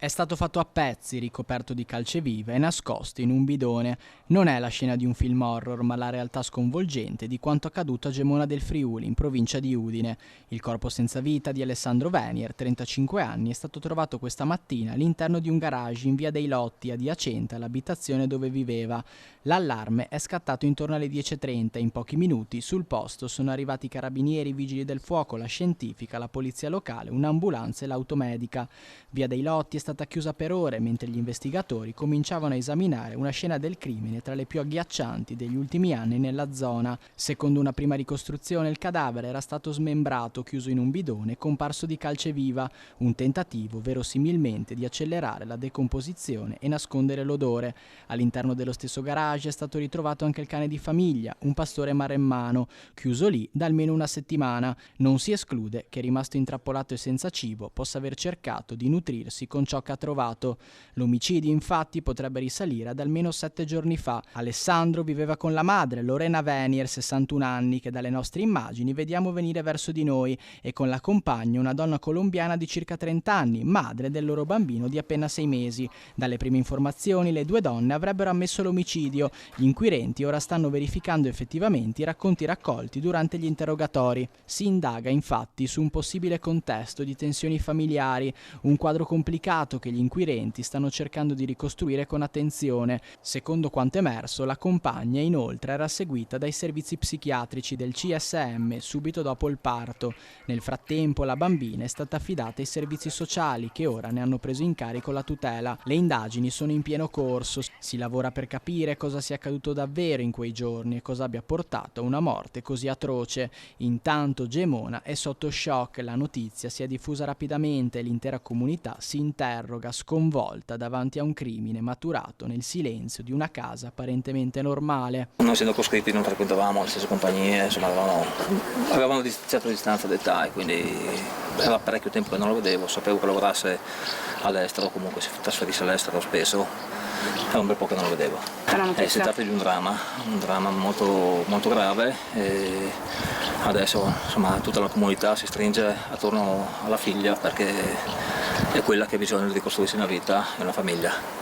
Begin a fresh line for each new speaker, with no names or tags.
È stato fatto a pezzi, ricoperto di calcevive e nascosto in un bidone. Non è la scena di un film horror, ma la realtà sconvolgente di quanto accaduto a Gemona del Friuli, in provincia di Udine. Il corpo senza vita di Alessandro Venier, 35 anni, è stato trovato questa mattina all'interno di un garage in via dei Lotti, adiacente all'abitazione dove viveva. L'allarme è scattato intorno alle 10:30 e in pochi minuti sul posto sono arrivati i carabinieri, i vigili del fuoco, la scientifica, la polizia locale, un'ambulanza e l'automedica. Via dei Lotti è stata chiusa per ore mentre gli investigatori cominciavano a esaminare una scena del crimine tra le più agghiaccianti degli ultimi anni nella zona. Secondo una prima ricostruzione il cadavere era stato smembrato, chiuso in un bidone comparso di calceviva, un tentativo verosimilmente di accelerare la decomposizione e nascondere l'odore. All'interno dello stesso garage è stato ritrovato anche il cane di famiglia, un pastore maremmano, chiuso lì da almeno una settimana. Non si esclude che, rimasto intrappolato e senza cibo, possa aver cercato di nutrirsi con ciò che ha trovato. L'omicidio infatti potrebbe risalire ad almeno 7 giorni fa. Alessandro viveva con la madre, Lorena Venier, 61 anni, che dalle nostre immagini vediamo venire verso di noi, e con la compagna, una donna colombiana di circa 30 anni, madre del loro bambino di appena 6 mesi. Dalle prime informazioni le due donne avrebbero ammesso l'omicidio. Gli inquirenti ora stanno verificando effettivamente i racconti raccolti durante gli interrogatori. Si indaga infatti su un possibile contesto di tensioni familiari, un quadro complicato che gli inquirenti stanno cercando di ricostruire con attenzione. Secondo quanto emerso, la compagna inoltre era seguita dai servizi psichiatrici del CSM subito dopo il parto. Nel frattempo la bambina è stata affidata ai servizi sociali, che ora ne hanno preso in carico la tutela. Le indagini sono in pieno corso, si lavora per capire cosa sia accaduto davvero in quei giorni e cosa abbia portato a una morte così atroce. Intanto Gemona è sotto shock, la notizia si è diffusa rapidamente e l'intera comunità si interroga sconvolta davanti a un crimine maturato nel silenzio di una casa apparentemente normale.
Non essendo coscritti non frequentavamo le stesse compagnie, insomma avevamo una certa distanza d'età e quindi era parecchio tempo che non lo vedevo, sapevo che lavorasse all'estero, comunque si trasferisse all'estero spesso, era un bel po' che non lo vedevo. Si tratta di un dramma molto, molto grave e adesso insomma tutta la comunità si stringe attorno alla figlia perché è quella che ha bisogno di ricostruirsi una vita e una famiglia.